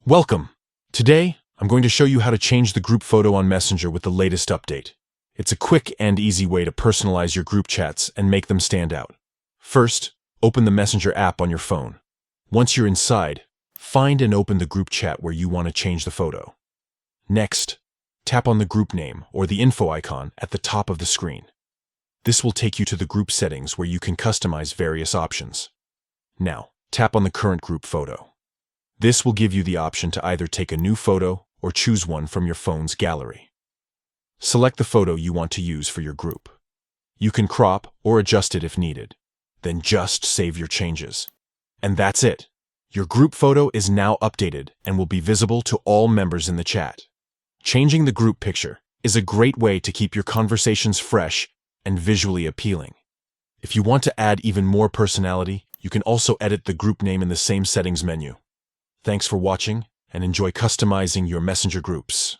Welcome! Today, I'm going to show you how to change the group photo on Messenger with the latest update. It's a quick and easy way to personalize your group chats and make them stand out. First, open the Messenger app on your phone. Once you're inside, find and open the group chat where you want to change the photo. Next, tap on the group name or the info icon at the top of the screen. This will take you to the group settings where you can customize various options. Now, tap on the current group photo. This will give you the option to either take a new photo or choose one from your phone's gallery. Select the photo you want to use for your group. You can crop or adjust it if needed. Then just save your changes. And that's it. Your group photo is now updated and will be visible to all members in the chat. Changing the group picture is a great way to keep your conversations fresh and visually appealing. If you want to add even more personality, you can also edit the group name in the same settings menu. Thanks for watching, and enjoy customizing your Messenger groups.